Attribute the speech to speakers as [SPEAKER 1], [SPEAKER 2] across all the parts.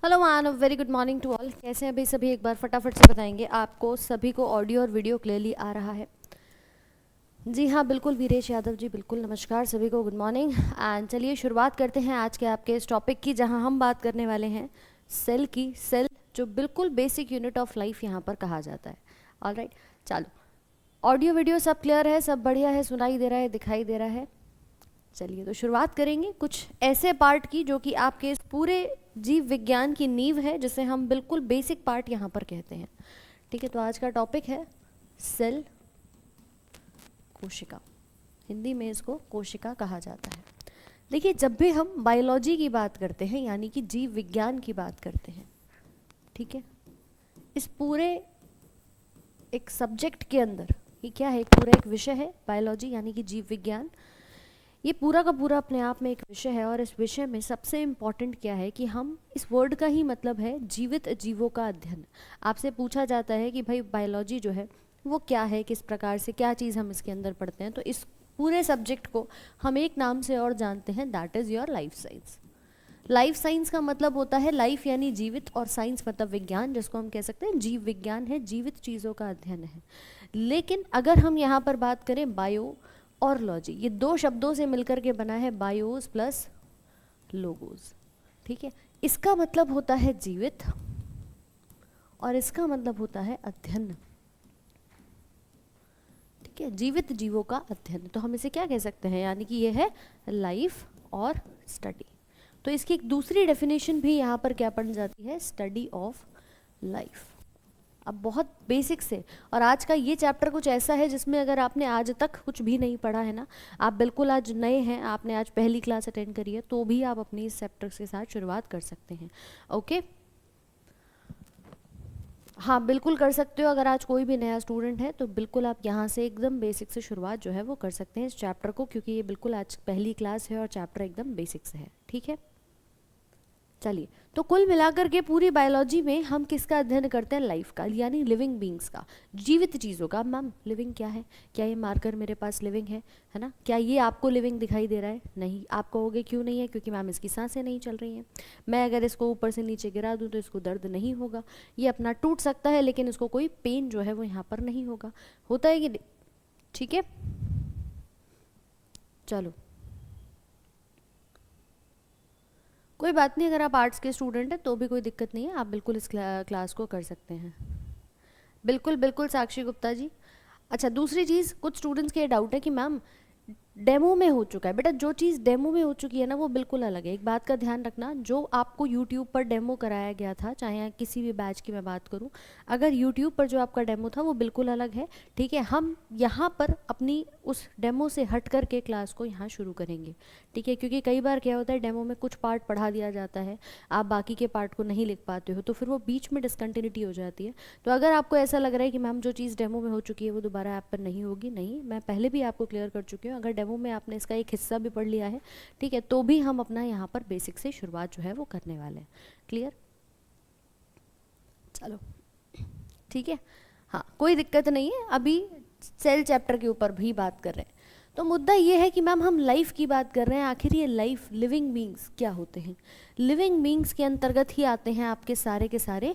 [SPEAKER 1] Hello man, very good morning to all. कैसे हैं भाई सभी? एक बार फटाफट से बताएंगे आपको सभी को ऑडियो और वीडियो क्लियरली आ रहा है? जी हाँ, बिल्कुल। वीरेश यादव जी, बिल्कुल। नमस्कार सभी को, गुड मॉर्निंग। एंड चलिए शुरुआत करते हैं आज के आपके इस टॉपिक की, जहाँ हम बात करने वाले हैं सेल की। सेल जो बिल्कुल बेसिक यूनिट ऑफ लाइफ यहाँ पर कहा जाता है। ऑलराइट, चलो। ऑडियो वीडियो सब क्लियर है, सब बढ़िया है, सुनाई दे रहा है, दिखाई दे रहा है? चलिए तो शुरुआत करेंगे कुछ ऐसे पार्ट की जो कि आपके इस पूरे जीव विज्ञान की नींव है, जिसे हम बिल्कुल बेसिक पार्ट यहाँ पर कहते हैं। ठीक है, तो आज का टॉपिक है सेल, कोशिका। हिंदी में इसको कोशिका कहा जाता है। देखिए, जब भी हम बायोलॉजी की बात करते हैं, यानी कि जीव विज्ञान की बात करते हैं, ठीक है, इस पूरे एक सब्जेक्ट के अंदर, ये क्या है, एक पूरा एक विषय है बायोलॉजी यानी कि जीव विज्ञान। ये पूरा का पूरा अपने आप में एक विषय है, और इस विषय में सबसे इम्पॉर्टेंट क्या है कि हम, इस वर्ड का ही मतलब है जीवित जीवों का अध्ययन। आपसे पूछा जाता है कि भाई बायोलॉजी जो है वो क्या है, किस प्रकार से, क्या चीज़ हम इसके अंदर पढ़ते हैं, तो इस पूरे सब्जेक्ट को हम एक नाम से और जानते हैं, that is your life science. Life science का मतलब होता है लाइफ यानी जीवित, और साइंस मतलब विज्ञान, जिसको हम कह सकते हैं जीव विज्ञान है, जीवित चीज़ों का अध्ययन है। लेकिन अगर हम यहाँ पर बात करें बायो और लॉजी, ये दो शब्दों से मिलकर के बना है बायोस प्लस लोगोस। ठीक है, इसका मतलब होता है जीवित और इसका मतलब होता है अध्ययन। ठीक है, जीवित जीवों का अध्ययन, तो हम इसे क्या कह सकते हैं, यानी कि ये है लाइफ और स्टडी। तो इसकी एक दूसरी डेफिनेशन भी यहाँ पर क्या बन जाती है, स्टडी ऑफ लाइफ। अब बहुत बेसिक से, और आज का ये चैप्टर कुछ ऐसा है जिसमें अगर आपने आज तक कुछ भी नहीं पढ़ा है ना, आप बिल्कुल आज नए हैं, आपने आज पहली क्लास अटेंड करी है, तो भी आप अपनी इस चैप्टर के साथ शुरुआत कर सकते हैं। ओके, हाँ बिल्कुल कर सकते हो। अगर आज कोई भी नया स्टूडेंट है तो बिल्कुल आप यहाँ से एकदम बेसिक से शुरुआत जो है वो कर सकते हैं इस चैप्टर को, क्योंकि ये बिल्कुल आज पहली क्लास है और चैप्टर एकदम बेसिक से है। ठीक है, चलिए, तो कुल मिलाकर के पूरी बायोलॉजी में हम किसका अध्ययन करते हैं, लाइफ का, यानी लिविंग बींग्स का, जीवित चीज़ों का। मैम लिविंग क्या है? क्या ये मार्कर मेरे पास लिविंग है ना? क्या ये आपको लिविंग दिखाई दे रहा है? नहीं। आप कहोगे क्यों नहीं है? क्योंकि मैम इसकी सांसें नहीं चल रही हैं। मैं अगर इसको ऊपर से नीचे गिरा दूँ तो इसको दर्द नहीं होगा, ये अपना टूट सकता है, लेकिन इसको कोई पेन जो है वो यहाँ पर नहीं होगा। होता है कि नहीं? ठीक है, चलो कोई बात नहीं। अगर आप आर्ट्स के स्टूडेंट हैं तो भी कोई दिक्कत नहीं है, आप बिल्कुल इस क्लास को कर सकते हैं। बिल्कुल बिल्कुल साक्षी गुप्ता जी। अच्छा, दूसरी चीज़, कुछ स्टूडेंट्स के ये डाउट है कि मैम डेमो में हो चुका है। बेटा, जो चीज़ डेमो में हो चुकी है ना वो बिल्कुल अलग है। एक बात का ध्यान रखना, जो आपको यूट्यूब पर डेमो कराया गया था, चाहे किसी भी बैच की मैं बात करूं, अगर यूट्यूब पर जो आपका डेमो था वो बिल्कुल अलग है। ठीक है, हम यहाँ पर अपनी उस डेमो से हट कर के क्लास को यहाँ शुरू करेंगे। ठीक है, क्योंकि कई बार क्या होता है, डेमो में कुछ पार्ट पढ़ा दिया जाता है, आप बाकी के पार्ट को नहीं लिख पाते हो, तो फिर वो बीच में डिसकंटिन्यूटी हो जाती है। तो अगर आपको ऐसा लग रहा है कि मैम जो चीज़ डेमो में हो चुकी है वो दोबारा ऐप पर नहीं होगी, नहीं, मैं पहले भी आपको क्लियर कर चुकी हूँ। अगर डेमो में आपने इसका एक हिस्सा भी पढ़ लिया है, ठीक है, तो भी हम अपना यहाँ पर बेसिक से शुरुआत जो है वो करने वाले हैं। क्लियर? चलो ठीक है, हाँ कोई दिक्कत नहीं है। अभी सेल चैप्टर के ऊपर भी बात कर रहे हैं, तो मुद्दा ये है कि मैम हम लाइफ की बात कर रहे हैं, आखिर ये लाइफ, लिविंग बींग्स क्या होते हैं? लिविंग बींग्स के अंतर्गत ही आते हैं आपके सारे के सारे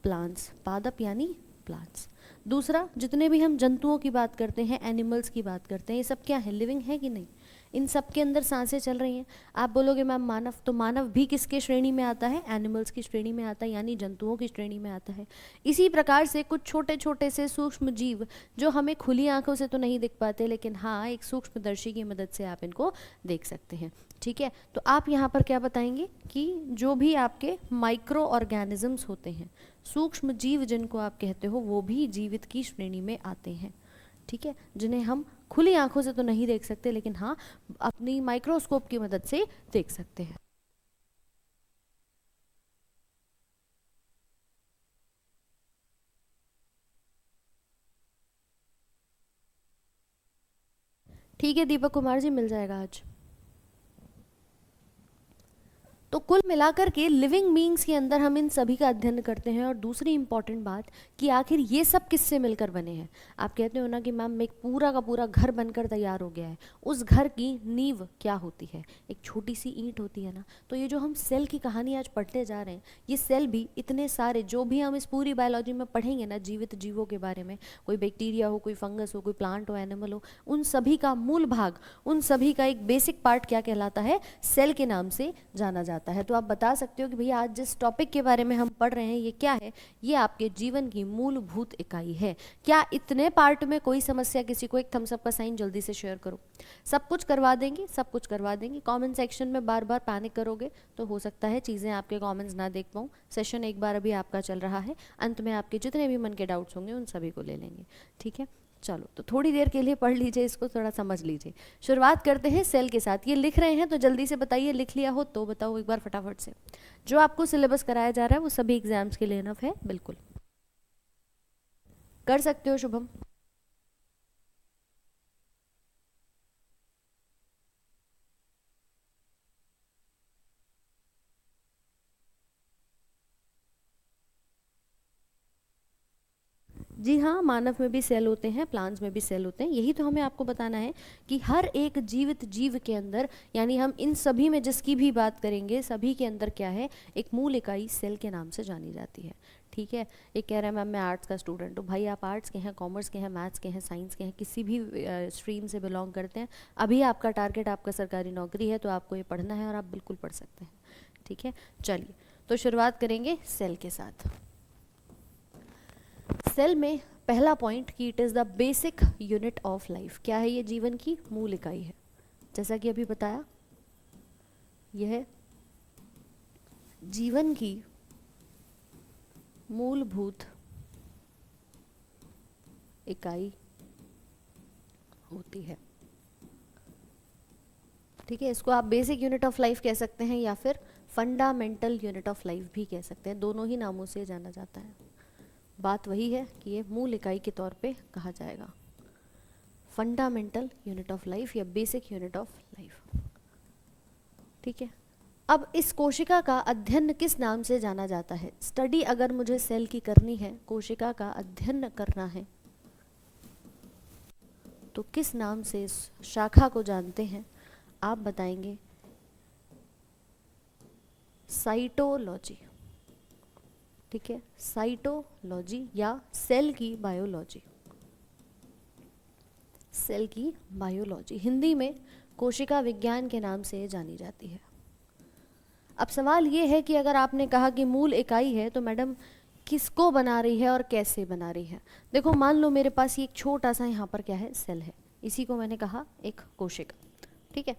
[SPEAKER 1] प्लांट्स, पादप यानी प्लांट्स। दूसरा, जितने भी हम जंतुओं की बात करते हैं, एनिमल्स की बात करते हैं, ये सब क्या है, लिविंग है कि नहीं? इन सब के अंदर सांसें चल रही हैं। आप बोलोगे मैम मानव, तो मानव भी किसके श्रेणी में आता है, एनिमल्स की श्रेणी में आता है, यानी जंतुओं की श्रेणी में आता है। इसी प्रकार से कुछ छोटे छोटे से सूक्ष्म जीव जो हमें खुली आंखों से तो नहीं दिख पाते, लेकिन हाँ एक सूक्ष्मदर्शी की मदद से आप इनको देख सकते हैं। ठीक है, तो आप यहाँ पर क्या बताएंगे कि जो भी आपके माइक्रो ऑर्गेनिजम्स होते हैं, सूक्ष्म जीव जिनको आप कहते हो, वो भी जीवित की श्रेणी में आते हैं। ठीक है, जिन्हें हम खुली आंखों से तो नहीं देख सकते, लेकिन हाँ अपनी माइक्रोस्कोप की मदद से देख सकते हैं। ठीक है दीपक कुमार जी, मिल जाएगा आज। तो कुल मिलाकर के लिविंग बीइंग्स के अंदर हम इन सभी का अध्ययन करते हैं। और दूसरी इंपॉर्टेंट बात कि आखिर ये सब किससे मिलकर बने हैं। आप कहते हो ना कि मैम एक पूरा का पूरा घर बनकर तैयार हो गया है, उस घर की नींव क्या होती है? एक छोटी सी ईंट होती है ना। तो ये जो हम सेल की कहानी आज पढ़ते जा रहे हैं, ये सेल भी इतने सारे जो भी हम इस पूरी बायोलॉजी में पढ़ेंगे ना, जीवित जीवों के बारे में, कोई बैक्टीरिया हो, कोई फंगस हो, कोई प्लांट हो, एनिमल हो, उन सभी का मूल भाग, उन सभी का एक बेसिक पार्ट क्या कहलाता है? सेल के नाम से जाना जाता है। तो आप बता सकते हो कि भैया आज जिस टॉपिक के बारे में हम पढ़ रहे हैं ये क्या है? ये आपके जीवन की मूलभूत इकाई है। क्या इतने पार्ट में कोई समस्या? किसी को एक थम्स अप का साइन जल्दी से शेयर करो। सब कुछ करवा देंगे, सब कुछ करवा देंगे। कमेंट सेक्शन में बार बार पैनिक करोगे तो हो सकता है चीज़ें आपके कमेंट्स ना देख पाऊँ। सेशन एक बार अभी आपका चल रहा है, अंत में आपके जितने भी मन के डाउट्स होंगे उन सभी को ले लेंगे। ठीक है, चलो तो थोड़ी देर के लिए पढ़ लीजिए, इसको थोड़ा समझ लीजिए। शुरुआत करते हैं सेल के साथ। ये लिख रहे हैं तो जल्दी से बताइए, लिख लिया हो तो बताओ एक बार फटाफट से। जो आपको सिलेबस कराया जा रहा है वो सभी एग्जाम्स के लिए इनफ है, बिल्कुल कर सकते हो शुभम। जी हाँ, मानव में भी सेल होते हैं, प्लांट्स में भी सेल होते हैं। यही तो हमें आपको बताना है कि हर एक जीवित जीव के अंदर, यानी हम इन सभी में जिसकी भी बात करेंगे, सभी के अंदर क्या है? एक मूल इकाई सेल के नाम से जानी जाती है। ठीक है, एक कह रहा है मैम मैं आर्ट्स का स्टूडेंट हूँ। भाई आप आर्ट्स के हैं, कॉमर्स के हैं, मैथ्स के हैं, साइंस के हैं, किसी भी स्ट्रीम से बिलोंग करते हैं, अभी आपका टारगेट आपका सरकारी नौकरी है तो आपको ये पढ़ना है और आप बिल्कुल पढ़ सकते हैं। ठीक है, चलिए तो शुरुआत करेंगे सेल के साथ। सेल में पहला पॉइंट कि it is the basic unit of life. क्या है? ये जीवन की मूल इकाई है। जैसा कि अभी बताया, यह जीवन की मूलभूत इकाई होती है। ठीक है, इसको आप बेसिक यूनिट ऑफ लाइफ कह सकते हैं या फिर फंडामेंटल यूनिट ऑफ लाइफ भी कह सकते हैं, दोनों ही नामों से जाना जाता है। बात वही है कि ये मूल इकाई के तौर पे कहा जाएगा, फंडामेंटल यूनिट ऑफ लाइफ या बेसिक यूनिट ऑफ लाइफ। ठीक है, अब इस कोशिका का अध्ययन किस नाम से जाना जाता है? स्टडी अगर मुझे सेल की करनी है, कोशिका का अध्ययन करना है, तो किस नाम से इस शाखा को जानते हैं? आप बताएंगे साइटोलॉजी। ठीक है, साइटोलॉजी या सेल की बायोलॉजी। सेल की बायोलॉजी हिंदी में कोशिका विज्ञान के नाम से जानी जाती है। अब सवाल ये है कि अगर आपने कहा कि मूल इकाई है तो मैडम किसको बना रही है और कैसे बना रही है? देखो मान लो मेरे पास ये एक छोटा सा यहाँ पर क्या है? सेल है। इसी को मैंने कहा एक कोशिका। ठीक है,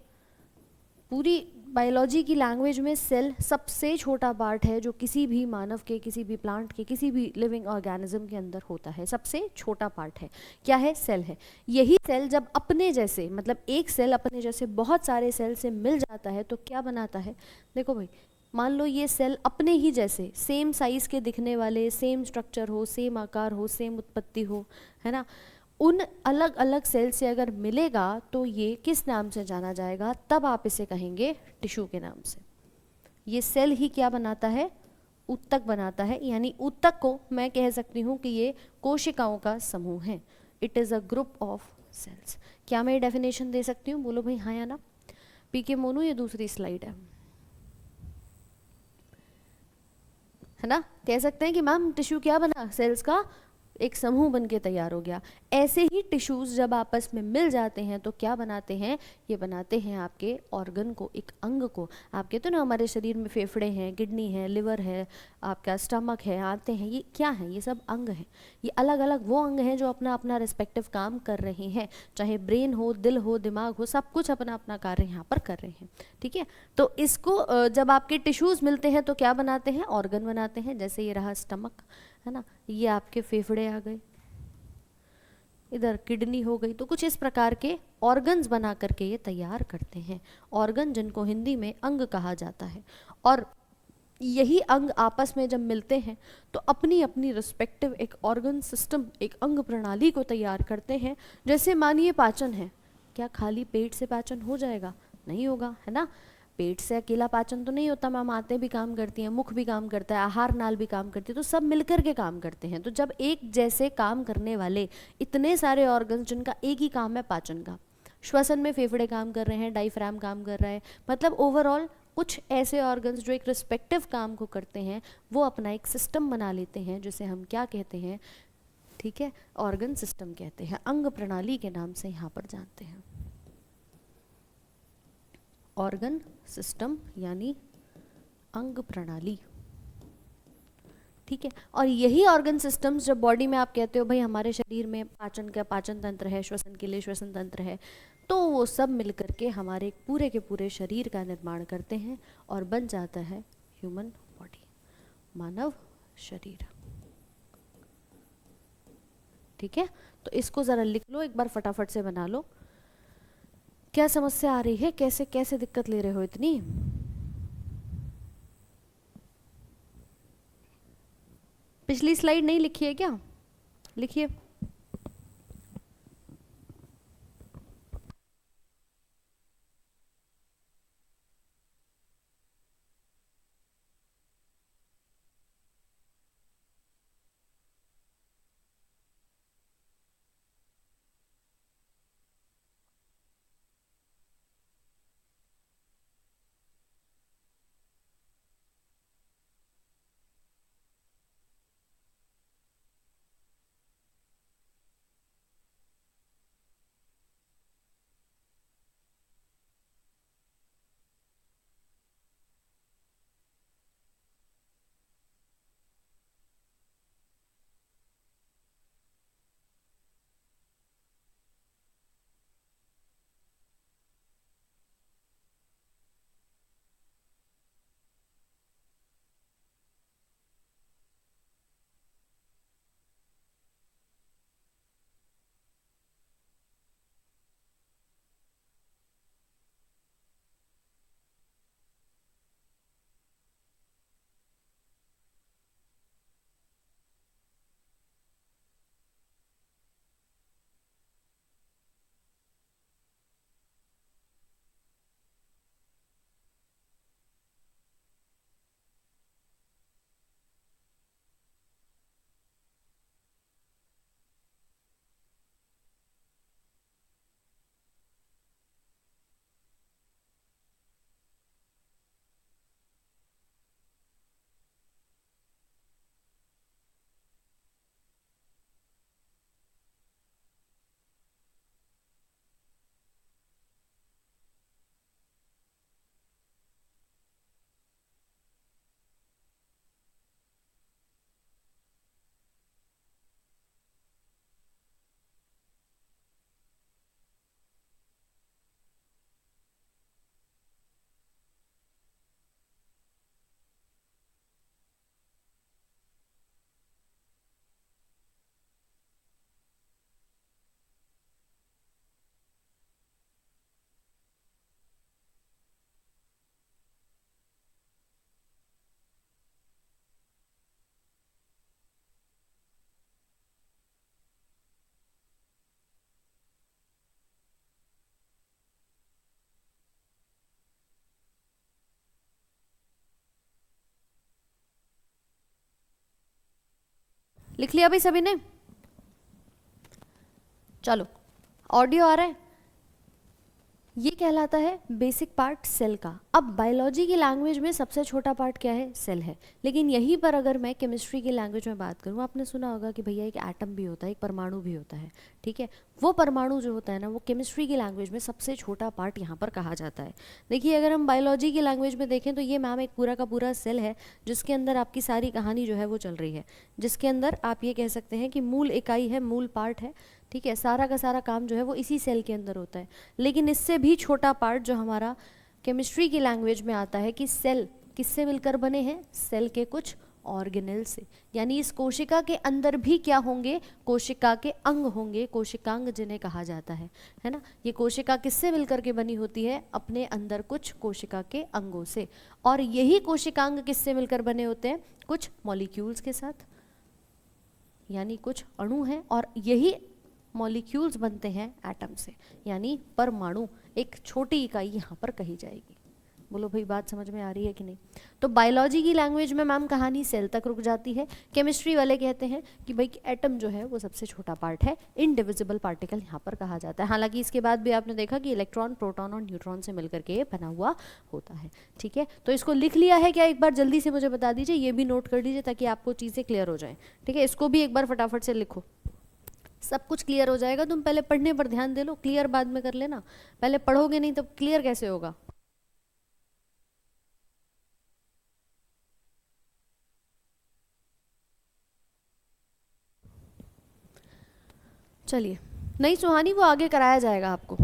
[SPEAKER 1] पूरी बायोलॉजी की लैंग्वेज में सेल सबसे छोटा पार्ट है जो किसी भी मानव के, किसी भी प्लांट के, किसी भी लिविंग ऑर्गेनिज्म के अंदर होता है। सबसे छोटा पार्ट है, क्या है? सेल है। यही सेल जब अपने जैसे, मतलब एक सेल अपने जैसे बहुत सारे सेल से मिल जाता है तो क्या बनाता है? देखो भाई, मान लो ये सेल अपने ही जैसे सेम साइज के दिखने वाले, सेम स्ट्रक्चर हो, सेम आकार हो, सेम उत्पत्ति हो, है ना, उन अलग अलग सेल से अगर मिलेगा तो ये किस नाम से जाना जाएगा? तब आप इसे कहेंगे टिश्यू के नाम से। ये सेल ही क्या बनाता है? ऊतक बनाता है। यानी ऊतक को मैं कह सकती हूँ कि ये कोशिकाओं का समूह है। It is a group of cells. क्या मैं डेफिनेशन दे सकती हूँ? बोलो भाई हाँ या ना। पीके मोनू, ये दूसरी स्लाइड है ना। कह सकते हैं कि मैम टिश्यू क्या बना? सेल्स का एक समूह बन के तैयार हो गया। ऐसे ही टिश्यूज जब आपस में मिल जाते हैं तो क्या बनाते हैं? ये बनाते हैं आपके ऑर्गन को, एक अंग को। आप कहते हो ना हमारे शरीर में फेफड़े हैं, किडनी है, लिवर है, आपका स्टमक है, आंतें हैं, ये क्या है? ये सब अंग हैं। ये अलग अलग वो अंग हैं जो अपना अपना रिस्पेक्टिव काम कर रहे हैं। चाहे ब्रेन हो, दिल हो, दिमाग हो, सब कुछ अपना अपना कार्य यहाँ पर कर रहे हैं। ठीक है, तो इसको जब आपके टिश्यूज मिलते हैं तो क्या बनाते हैं? ऑर्गन बनाते हैं। जैसे ये रहा स्टमक, है ना, ये आपके फेफड़े आ गए, इधर किडनी हो गई। तो कुछ इस प्रकार के ऑर्गन्स बना करके ये तैयार करते हैं। ऑर्गन जिनको हिंदी में अंग कहा जाता है। और यही अंग आपस में जब मिलते हैं तो अपनी अपनी रिस्पेक्टिव एक ऑर्गन सिस्टम, एक अंग प्रणाली को तैयार करते हैं। जैसे मानिए पाचन है, क्या खाली पेट से पाचन हो जाएगा? नहीं होगा, है ना। पेट से अकेला पाचन तो नहीं होता मैम, आंतें भी काम करती हैं, मुख भी काम करता है, आहार नाल भी काम करती है, तो सब मिलकर के काम करते हैं। तो जब एक जैसे काम करने वाले इतने सारे ऑर्गन्स जिनका एक ही काम है पाचन का, श्वसन में फेफड़े काम कर रहे हैं, डायफ्राम काम कर रहा है, मतलब ओवरऑल कुछ ऐसे ऑर्गन्स जो एक रिस्पेक्टिव काम को करते हैं वो अपना एक सिस्टम बना लेते हैं, जिसे हम क्या कहते हैं, ठीक है, ऑर्गन सिस्टम कहते हैं, अंग प्रणाली के नाम से यहाँ पर जानते हैं। ऑर्गन सिस्टम यानी अंग प्रणाली, ठीक है। और यही ऑर्गन सिस्टम्स जब बॉडी में आप कहते हो भाई हमारे शरीर में पाचन का पाचन तंत्र है, श्वसन के लिए श्वसन तंत्र है, तो वो सब मिलकर के हमारे पूरे के पूरे शरीर का निर्माण करते हैं और बन जाता है ह्यूमन बॉडी, मानव शरीर, ठीक है। तो इसको ज़रा लिख लो एक बार, फटाफट से बना लो। क्या समस्या आ रही है, कैसे कैसे दिक्कत ले रहे हो इतनी? पिछली स्लाइड नहीं लिखी है क्या? लिखिए। लिख लिया भाई सभी ने? चलो, ऑडियो आ रहा है? ये कहलाता है बेसिक पार्ट सेल का। अब बायोलॉजी की लैंग्वेज में सबसे छोटा पार्ट क्या है? सेल है। लेकिन यहीं पर अगर मैं केमिस्ट्री की लैंग्वेज में बात करूँ, आपने सुना होगा कि भैया एक एटम भी होता है, एक परमाणु भी होता है, ठीक है। वो परमाणु जो होता है ना, वो केमिस्ट्री की लैंग्वेज में सबसे छोटा पार्ट यहाँ पर कहा जाता है। देखिए, अगर हम बायोलॉजी की लैंग्वेज में देखें तो ये मैम एक पूरा का पूरा सेल है, जिसके अंदर आपकी सारी कहानी जो है वो चल रही है, जिसके अंदर आप ये कह सकते हैं कि मूल इकाई है, मूल पार्ट है, ठीक है। सारा का सारा काम जो है वो इसी सेल के अंदर होता है। लेकिन इससे भी छोटा पार्ट जो हमारा केमिस्ट्री की लैंग्वेज में आता है कि सेल किससे मिलकर बने हैं? सेल के कुछ ऑर्गेनेल से। यानी इस कोशिका के अंदर भी क्या होंगे? कोशिका के अंग होंगे, कोशिकांग जिन्हें कहा जाता है ना। ये कोशिका किससे मिलकर के बनी होती है? अपने अंदर कुछ कोशिका के अंगों से। और यही कोशिकांग किससे मिलकर बने होते हैं? कुछ मॉलिक्यूल्स के साथ, यानी कुछ अणु हैं, और यही मॉलिक्यूल्स बनते हैं एटम से, यानी परमाणु। एक छोटी इकाई यहाँ पर कही जाएगी, बोलो भाई बात समझ में आ रही है कि नहीं। तो बायोलॉजी की लैंग्वेज में मैम कहानी सेल तक रुक जाती है। केमिस्ट्री वाले कहते हैं कि भाई एटम जो है वो सबसे छोटा पार्ट है, इनडिविजिबल पार्टिकल यहाँ पर कहा जाता है। हालांकि इसके बाद भी आपने देखा कि इलेक्ट्रॉन, प्रोटॉन और न्यूट्रॉन से मिलकर के ये बना हुआ होता है। ठीक है, तो इसको लिख लिया है क्या, एक बार जल्दी से मुझे बता दीजिए, ये भी नोट कर लीजिए ताकि आपको चीज़ें क्लियर हो जाएं। ठीक है, इसको भी एक बार फटाफट से लिखो, सब कुछ क्लियर हो जाएगा। तुम पहले पढ़ने पर ध्यान दे लो, क्लियर बाद में कर लेना। पहले पढ़ोगे नहीं तो क्लियर कैसे होगा। चलिए, नहीं सुहानी, वो आगे कराया जाएगा आपको।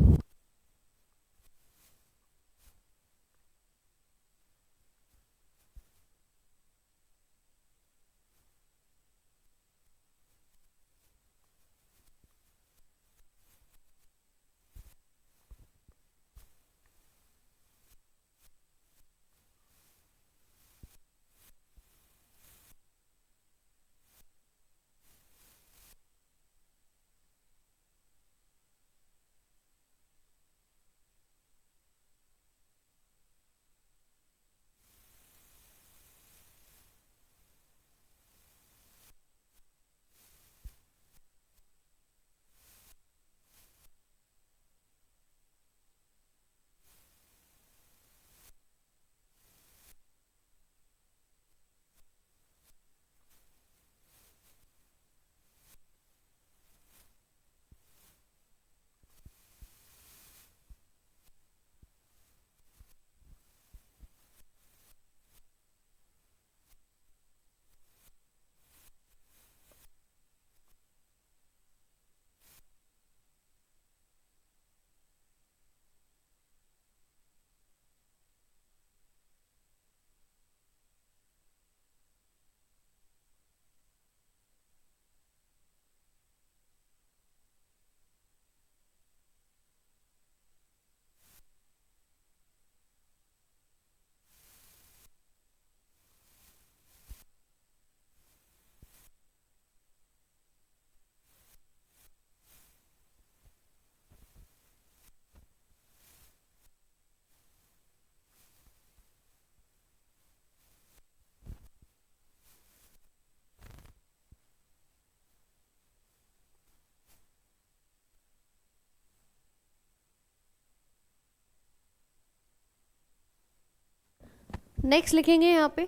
[SPEAKER 1] नेक्स्ट लिखेंगे यहाँ पे,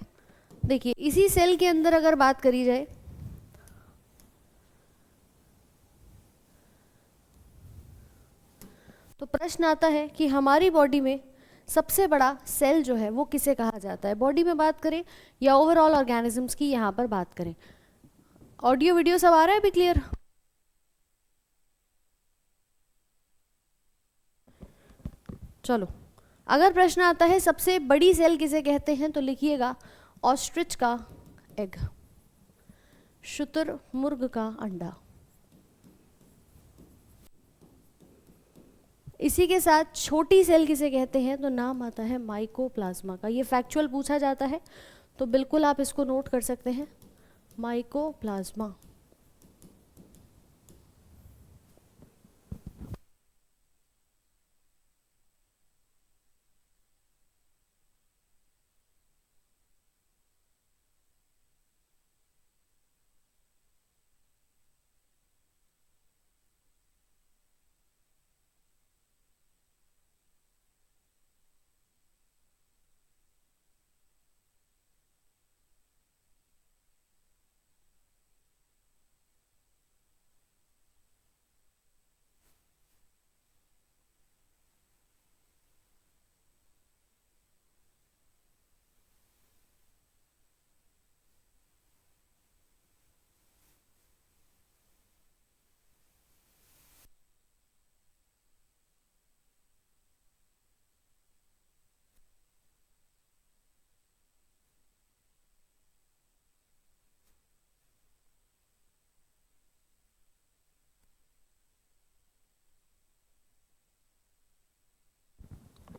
[SPEAKER 1] देखिए इसी सेल के अंदर अगर बात करी जाए तो प्रश्न आता है कि हमारी बॉडी में सबसे बड़ा सेल जो है वो किसे कहा जाता है। बॉडी में बात करें या ओवरऑल ऑर्गेनिजम्स की यहाँ पर बात करें। ऑडियो वीडियो सब आ रहा है अभी क्लियर। चलो, अगर प्रश्न आता है सबसे बड़ी सेल किसे कहते हैं तो लिखिएगा ऑस्ट्रिच का एग, शुतुरमुर्ग का अंडा। इसी के साथ छोटी सेल किसे कहते हैं तो नाम आता है माइकोप्लाज्मा का। ये फैक्चुअल पूछा जाता है तो बिल्कुल आप इसको नोट कर सकते हैं, माइकोप्लाज्मा।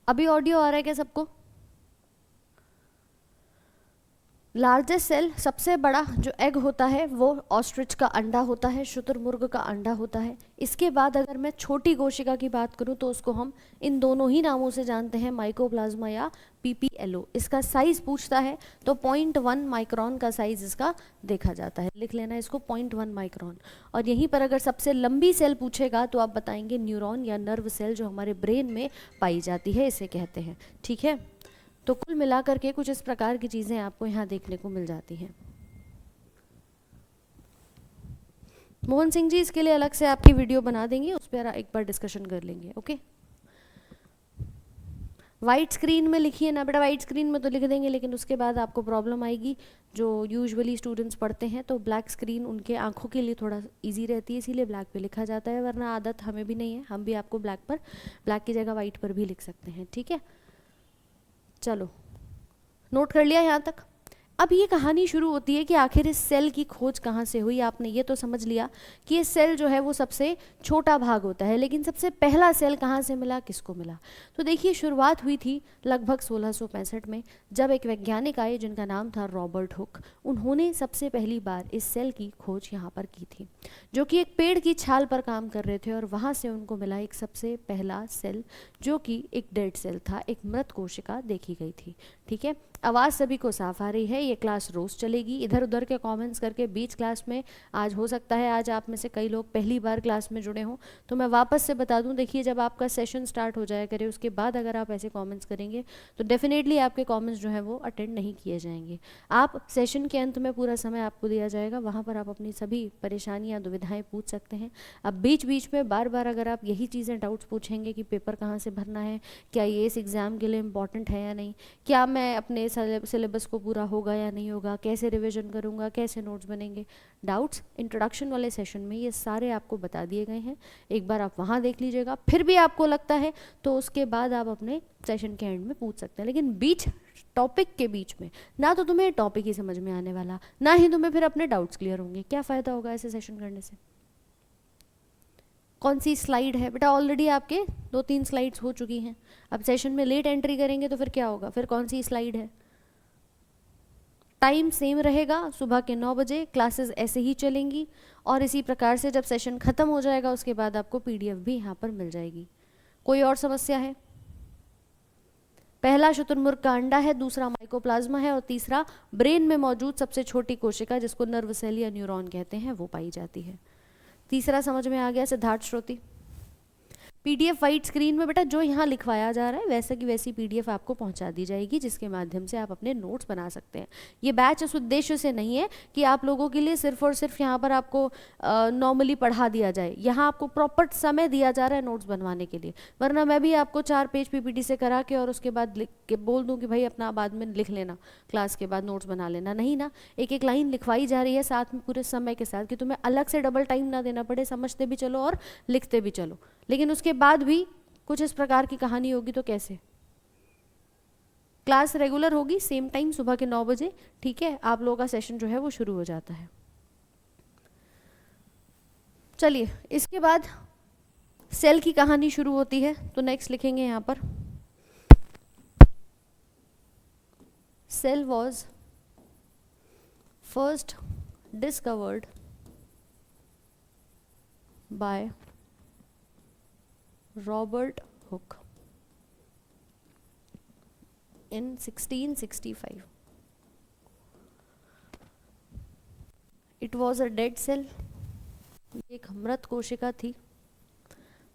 [SPEAKER 1] अभी ऑडियो आ रहा है क्या सबको? लार्जेस्ट सेल, सबसे बड़ा जो एग होता है वो ऑस्ट्रिच का अंडा होता है, शुतुरमुर्ग का अंडा होता है। इसके बाद अगर मैं छोटी कोशिका की बात करूं तो उसको हम इन दोनों ही नामों से जानते हैं, माइकोप्लाज्मा या पीपीएलओ। इसका साइज पूछता है तो 0.1 माइक्रोन का साइज इसका देखा जाता है, लिख लेना इसको 0.1 माइक्रोन। और यहीं पर अगर सबसे लंबी सेल पूछेगा तो आप बताएंगे न्यूरॉन या नर्व सेल, जो हमारे ब्रेन में पाई जाती है, इसे कहते हैं। ठीक है, तो कुल मिलाकर के कुछ इस प्रकार की चीज़ें आपको यहाँ देखने को मिल जाती हैं। मोहन सिंह जी इसके लिए अलग से आपकी वीडियो बना देंगे, उस पर एक बार डिस्कशन कर लेंगे। ओके, वाइट स्क्रीन में लिखिए ना बेटा, वाइट स्क्रीन में तो लिख देंगे लेकिन उसके बाद आपको प्रॉब्लम आएगी। जो यूजुअली स्टूडेंट्स पढ़ते हैं तो ब्लैक स्क्रीन उनके आंखों के लिए थोड़ा इजी रहती है, इसीलिए ब्लैक पे लिखा जाता है, वरना आदत हमें भी नहीं है, हम भी आपको ब्लैक की जगह वाइट पर भी लिख सकते हैं। ठीक है, चलो नोट कर लिया यहाँ तक। अब ये कहानी शुरू होती है कि आखिर इस सेल की खोज कहाँ से हुई। आपने ये तो समझ लिया कि ये सेल जो है वो सबसे छोटा भाग होता है, लेकिन सबसे पहला सेल कहाँ से मिला, किसको मिला? तो देखिए, शुरुआत हुई थी लगभग 1665 में, जब एक वैज्ञानिक आए जिनका नाम था रॉबर्ट हुक। उन्होंने सबसे पहली बार इस सेल की खोज यहाँ पर की थी, जो कि एक पेड़ की छाल पर काम कर रहे थे, और वहाँ से उनको मिला एक सबसे पहला सेल, जो कि एक डेड सेल था, एक मृत कोशिका देखी गई थी। ठीक है, आवाज़ सभी को साफ आ रही है? ये क्लास रोज़ चलेगी, इधर उधर के कमेंट्स करके बीच क्लास में, आज हो सकता है आज आप में से कई लोग पहली बार क्लास में जुड़े हों, तो मैं वापस से बता दूं, देखिए जब आपका सेशन स्टार्ट हो जाया करे उसके बाद अगर आप ऐसे कमेंट्स करेंगे तो डेफिनेटली आपके कमेंट्स जो हैं वो अटेंड नहीं किए जाएंगे। आप सेशन के अंत में पूरा समय आपको दिया जाएगा, वहाँ पर आप अपनी सभी परेशानियाँ दुविधाएँ पूछ सकते हैं। अब बीच बीच में बार बार अगर आप यही चीज़ें डाउट्स पूछेंगे कि पेपर कहाँ से भरना है, क्या ये इस एग्ज़ाम के लिए इम्पॉर्टेंट है या नहीं, क्या मैं अपने सिलेबस को पूरा होगा या नहीं होगा, कैसे रिवीजन करूंगा, कैसे नोट्स बनेंगे, डाउट्स इंट्रोडक्शन वाले सेशन में ये सारे आपको बता दिए गए हैं। एक बार आप वहाँ देख लीजिएगा, फिर भी आपको लगता है तो उसके बाद आप अपने सेशन के एंड में पूछ सकते हैं। लेकिन बीच टॉपिक के बीच में ना तो तुम्हें टॉपिक ही समझ में आने वाला, ना ही तुम्हें फिर अपने डाउट्स क्लियर होंगे। क्या फ़ायदा होगा ऐसे सेशन करने से? कौन सी स्लाइड है बेटा? ऑलरेडी आपके 2-3 स्लाइड्स हो चुकी हैं। अब सेशन में लेट एंट्री करेंगे तो फिर क्या होगा? फिर कौन सी स्लाइड है? टाइम सेम रहेगा, सुबह के 9 बजे क्लासेस ऐसे ही चलेंगी, और इसी प्रकार से जब सेशन ख़त्म हो जाएगा उसके बाद आपको पीडीएफ भी यहाँ पर मिल जाएगी। कोई और समस्या है? पहला शुतुरमुर्ग का अंडा है, दूसरा माइकोप्लाज्मा है, और तीसरा ब्रेन में मौजूद सबसे छोटी कोशिका जिसको नर्व सेल या न्यूरॉन कहते हैं वो पाई जाती है। तीसरा समझ में आ गया Siddharth Shroti? PDF white screen में बेटा जो यहाँ लिखवाया जा रहा है वैसे की वैसी पीडीएफ आपको पहुँचा दी जाएगी, जिसके माध्यम से आप अपने नोट्स बना सकते हैं। ये बैच उस उद्देश्य से नहीं है कि आप लोगों के लिए सिर्फ और सिर्फ यहाँ पर आपको नॉर्मली पढ़ा दिया जाए। यहाँ आपको प्रॉपर समय दिया जा रहा है नोट्स बनवाने के लिए, वरना मैं भी आपको 4 पेज पीपीटी से करा के और उसके बाद लिख के बोल दूँ कि भाई अपना बाद में लिख लेना, क्लास के बाद नोट्स बना लेना। नहीं ना, एक एक लाइन लिखवाई जा रही है साथ में पूरे समय के साथ, कि तुम्हें अलग से डबल टाइम ना देना पड़े, समझते भी चलो और लिखते भी चलो। लेकिन उसके बाद भी कुछ इस प्रकार की कहानी होगी तो कैसे? क्लास रेगुलर होगी, सेम टाइम सुबह के 9 बजे। ठीक है, आप लोगों का सेशन जो है वो शुरू हो जाता है। चलिए, इसके बाद सेल की कहानी शुरू होती है, तो नेक्स्ट लिखेंगे यहाँ पर, cell was first discovered by Robert Hooke in 1665. It was a dead cell. एक मृत कोशिका थी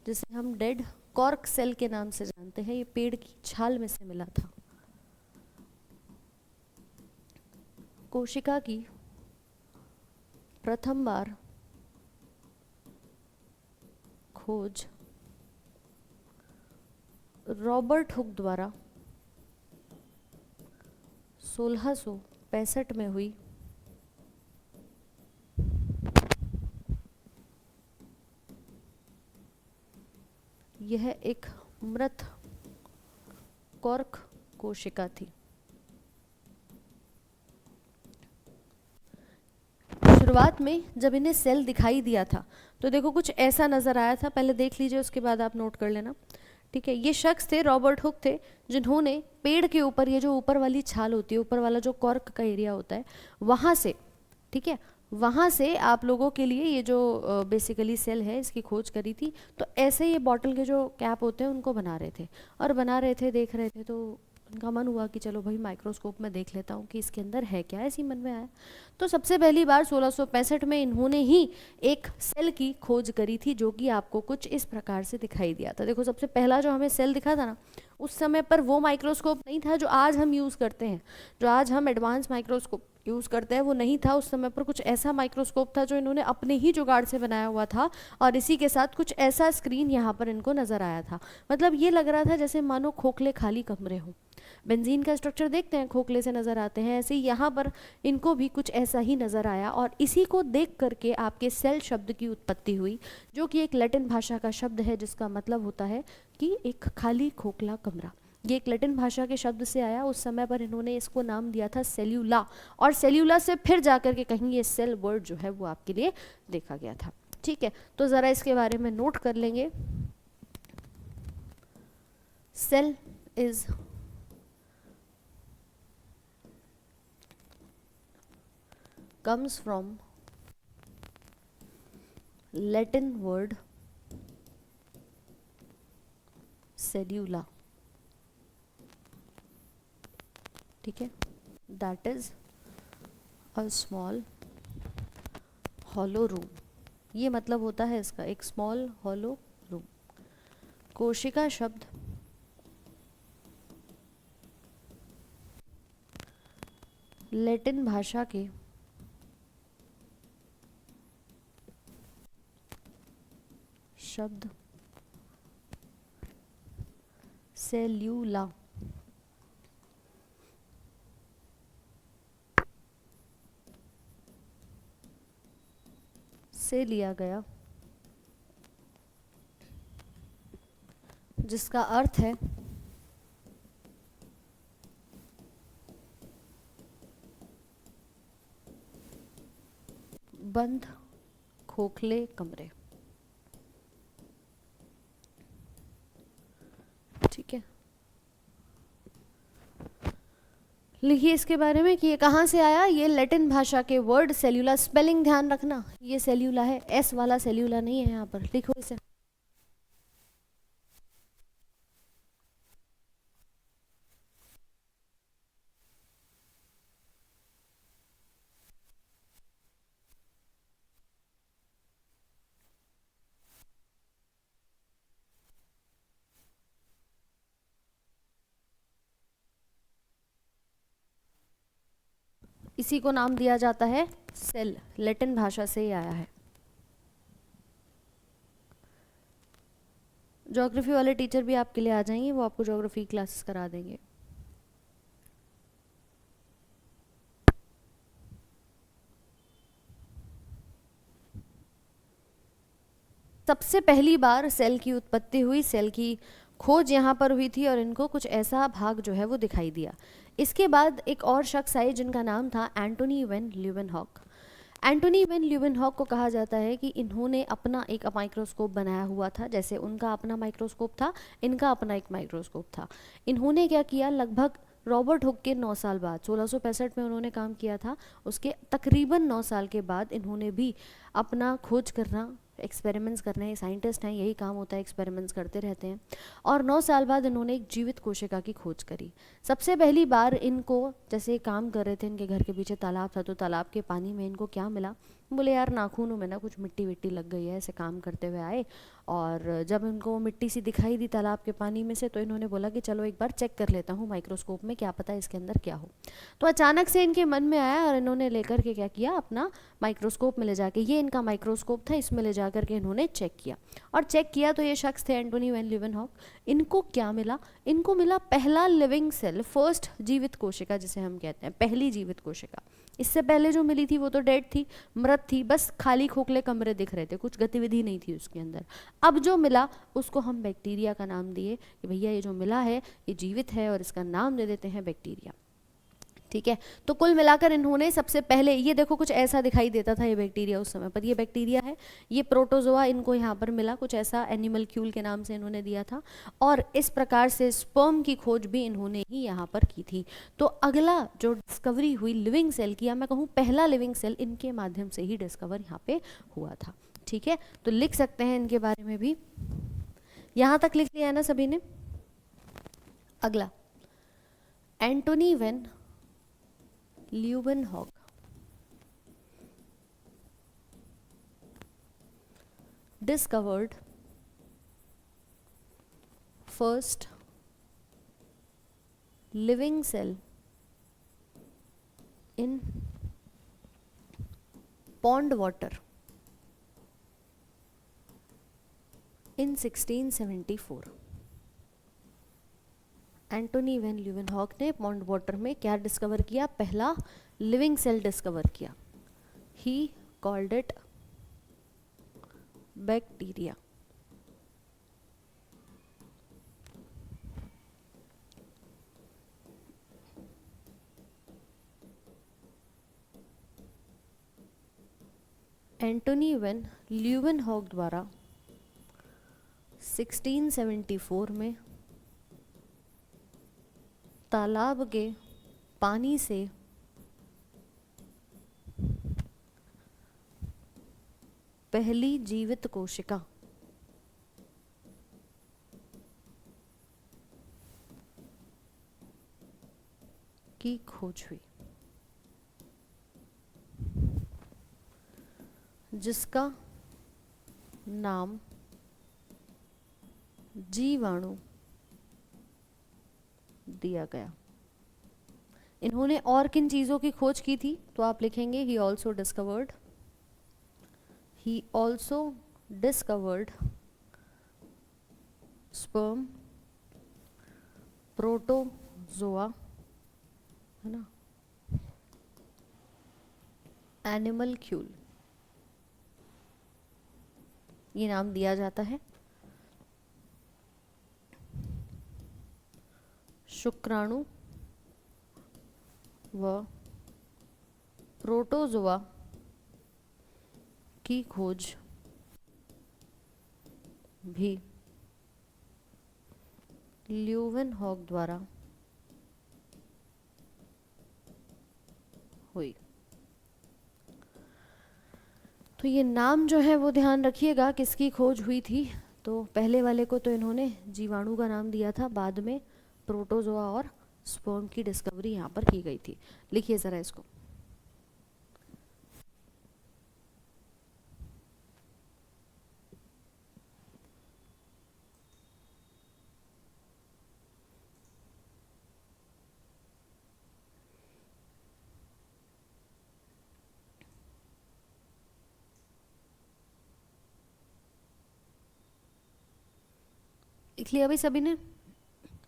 [SPEAKER 1] जिसे हम डेड कॉर्क सेल के नाम से जानते हैं। ये पेड़ की छाल में से मिला था। कोशिका की प्रथम बार खोज रॉबर्ट हुक द्वारा 1665 में हुई। यह एक मृत कॉर्क कोशिका थी। शुरुआत में जब इन्हें सेल दिखाई दिया था तो देखो कुछ ऐसा नज़र आया था, पहले देख लीजिए उसके बाद आप नोट कर लेना। ठीक है, ये शख्स थे, रॉबर्ट हुक थे, जिन्होंने पेड़ के ऊपर, ये जो ऊपर वाली छाल होती है, ऊपर वाला जो कॉर्क का एरिया होता है, वहाँ से, ठीक है, वहाँ से आप लोगों के लिए ये जो बेसिकली सेल है इसकी खोज करी थी। तो ऐसे ये बॉटल के जो कैप होते हैं उनको बना रहे थे, और बना रहे थे, देख रहे थे, तो उनका मन हुआ कि चलो भाई माइक्रोस्कोप में देख लेता हूँ कि इसके अंदर है क्या, ऐसी मन में आया। तो सबसे पहली बार 1665 में इन्होंने ही एक सेल की खोज करी थी, जो कि आपको कुछ इस प्रकार से दिखाई दिया था। देखो, सबसे पहला जो हमें सेल दिखा था ना, उस समय पर वो माइक्रोस्कोप नहीं था जो आज हम यूज़ करते हैं, जो आज हम एडवांस माइक्रोस्कोप यूज़ करते हैं, वो नहीं था। उस समय पर कुछ ऐसा माइक्रोस्कोप था जो इन्होंने अपने ही जुगाड़ से बनाया हुआ था, और इसी के साथ कुछ ऐसा स्क्रीन यहाँ पर इनको नज़र आया था। मतलब ये लग रहा था जैसे मानो खोखले खाली कमरे हों। बेंजीन का स्ट्रक्चर देखते हैं, खोखले से नज़र आते हैं, ऐसे ही यहाँ पर इनको भी कुछ ऐसा ही नज़र आया, और इसी को देख करके आपके सेल शब्द की उत्पत्ति हुई, जो कि एक लैटिन भाषा का शब्द है, जिसका मतलब होता है कि एक खाली खोखला कमरा। ये एक लैटिन भाषा के शब्द से आया। उस समय पर इन्होंने इसको नाम दिया था सेल्यूला, और सेल्यूला से फिर जाकर के कहीं ये सेल वर्ड जो है वो आपके लिए देखा गया था। ठीक है, तो ज़रा इसके बारे में नोट कर लेंगे। Cell is comes from Latin word cellula, ठीक है, that is a small hollow room। ये मतलब होता है इसका, एक small hollow room। कोशिका शब्द लैटिन भाषा के शब्द सेल्यूला से लिया गया, जिसका अर्थ है बंद खोखले कमरे। ठीक है, लिखिए इसके बारे में कि ये कहाँ से आया। ये लैटिन भाषा के वर्ड सेल्यूला, स्पेलिंग ध्यान रखना, ये सेल्यूला है, एस वाला सेल्यूला नहीं है यहाँ पर, लिखो इसे। इसी को नाम दिया जाता है सेल, लैटिन भाषा से ही आया है। ज्योग्राफी वाले टीचर भी आपके लिए आ जाएंगे, वो आपको ज्योग्राफी क्लासेस करा देंगे। सबसे पहली बार सेल की उत्पत्ति हुई, सेल की खोज यहाँ पर हुई थी, और इनको कुछ ऐसा भाग जो है वो दिखाई दिया। इसके बाद एक और शख्स आए जिनका नाम था Antonie van Leeuwenhoek. Antonie van Leeuwenhoek को कहा जाता है कि इन्होंने अपना एक माइक्रोस्कोप बनाया हुआ था। जैसे उनका अपना माइक्रोस्कोप था, इनका अपना एक माइक्रोस्कोप था। इन्होंने क्या किया, लगभग रॉबर्ट हुक के 9 साल बाद, 1665 में उन्होंने काम किया था, उसके तकरीबन 9 साल के बाद इन्होंने भी अपना खोज करना, एक्सपेरिमेंट्स करने, हैं साइंटिस्ट हैं, यही काम होता है, एक्सपेरिमेंट्स करते रहते हैं। और 9 साल बाद इन्होंने एक जीवित कोशिका की खोज करी। सबसे पहली बार इनको, जैसे काम कर रहे थे, इनके घर के पीछे तालाब था, तो तालाब के पानी में इनको क्या मिला, बोले यार नाखूनों में ना कुछ मिट्टी विट्टी लग गई है। ऐसे काम करते हुए आए, और जब इनको वो मिट्टी सी दिखाई दी तालाब के पानी में से, तो इन्होंने बोला कि चलो एक बार चेक कर लेता हूँ माइक्रोस्कोप में, क्या पता इसके अंदर क्या हो। तो अचानक से इनके मन में आया, और इन्होंने लेकर के क्या किया, अपना माइक्रोस्कोप में ले जाके, ये इनका माइक्रोस्कोप था, इसमें ले जाकर के इन्होंने चेक किया। और चेक किया तो ये शख्स थे एंटोनी वैन ल्यूवेनहॉक। इनको क्या मिला, इनको मिला पहला लिविंग सेल, फर्स्ट जीवित कोशिका जिसे हम कहते हैं, पहली जीवित कोशिका। इससे पहले जो मिली थी वो तो डेड थी, मृत थी, बस खाली खोखले कमरे दिख रहे थे, कुछ गतिविधि नहीं थी उसके अंदर। अब जो मिला उसको हम बैक्टीरिया का नाम दिए कि भैया ये जो मिला है ये जीवित है, और इसका नाम दे देते हैं बैक्टीरिया। ठीक है। तो कुल मिलाकर इन्होंने सबसे पहले, ये देखो कुछ ऐसा दिखाई देता था ये बैक्टीरिया उस समय पर, ये बैक्टीरिया है, ये प्रोटोजोआ इनको यहाँ पर मिला, कुछ ऐसा एनिमलक्यूल के नाम से इन्होंने दिया था, और इस प्रकार से स्पर्म की खोज भी इन्होंने ही यहाँ पर की थी। तो अगला जो डिस्कवरी हुई लिविंग सेल की, या मैं कहूँ पहला लिविंग सेल, इनके माध्यम से ही डिस्कवर यहाँ पे हुआ था। ठीक है, तो लिख सकते हैं इनके बारे में भी। यहाँ तक लिख लिया है ना सभी ने? अगला, Antonie van Leeuwenhoek discovered first living cell in pond water in 1674। Antonie van Leeuwenhoek ने पॉन्ड वाटर में क्या डिस्कवर किया? पहला लिविंग सेल डिस्कवर किया। He called it bacteria. Antonie van Leeuwenhoek द्वारा 1674 में तालाब के पानी से पहली जीवित कोशिका की खोज हुई, जिसका नाम जीवाणु दिया गया। इन्होंने और किन चीजों की खोज की थी? तो आप लिखेंगे he also discovered sperm, protozoa, है ना, एनिमलक्यूल, ये नाम दिया जाता है। शुक्राणु व प्रोटोजोआ की खोज भी ल्यूवेनहॉक द्वारा हुई। तो ये नाम जो है वो ध्यान रखिएगा, किसकी खोज हुई थी। तो पहले वाले को तो इन्होंने जीवाणु का नाम दिया था, बाद में प्रोटोजोआ और स्पर्म की डिस्कवरी यहाँ पर की गई थी। लिखिए ज़रा इसको। लिख लिया अभी सभी ने?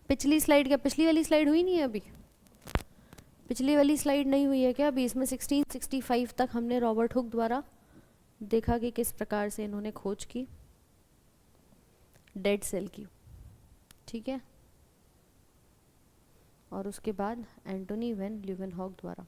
[SPEAKER 1] पिछली स्लाइड, क्या पिछली वाली स्लाइड हुई नहीं है अभी? पिछली वाली स्लाइड नहीं हुई है क्या अभी? इसमें 1665 तक हमने रॉबर्ट हुक द्वारा देखा कि किस प्रकार से इन्होंने खोज की डेड सेल की। ठीक है, और उसके बाद एंटोनी वेन ल्यूवेनहॉक द्वारा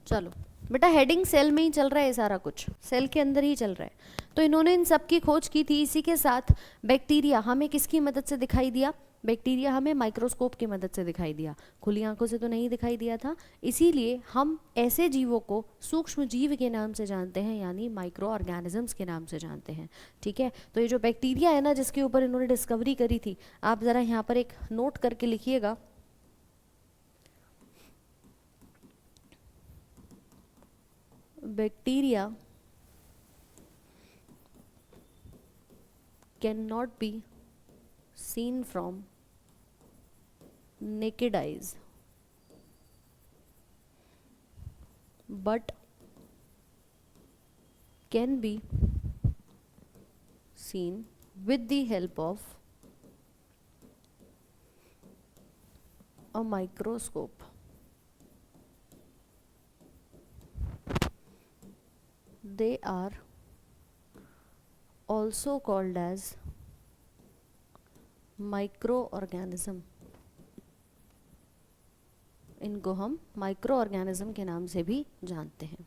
[SPEAKER 1] चलो बेटा, हेडिंग सेल में ही चल रहा है, सारा कुछ सेल के अंदर ही चल रहा है। तो इन्होंने इन सब की खोज की थी। इसी के साथ बैक्टीरिया हमें किसकी मदद से दिखाई दिया? बैक्टीरिया हमें माइक्रोस्कोप की मदद से दिखाई दिया, खुली आंखों से तो नहीं दिखाई दिया था। इसीलिए हम ऐसे जीवों को सूक्ष्म जीव के नाम से जानते हैं, यानी माइक्रो ऑर्गेनिजम्स के नाम से जानते हैं। ठीक है, तो ये जो बैक्टीरिया है ना, जिसके ऊपर इन्होंने डिस्कवरी करी थी, आप ज़रा यहाँ पर एक नोट करके लिखिएगा। Bacteria cannot be seen from naked eyes, but can be seen with the help of a microscope. They are also called as microorganism. इनको हम माइक्रो ऑर्गेनिज्म के नाम से भी जानते हैं।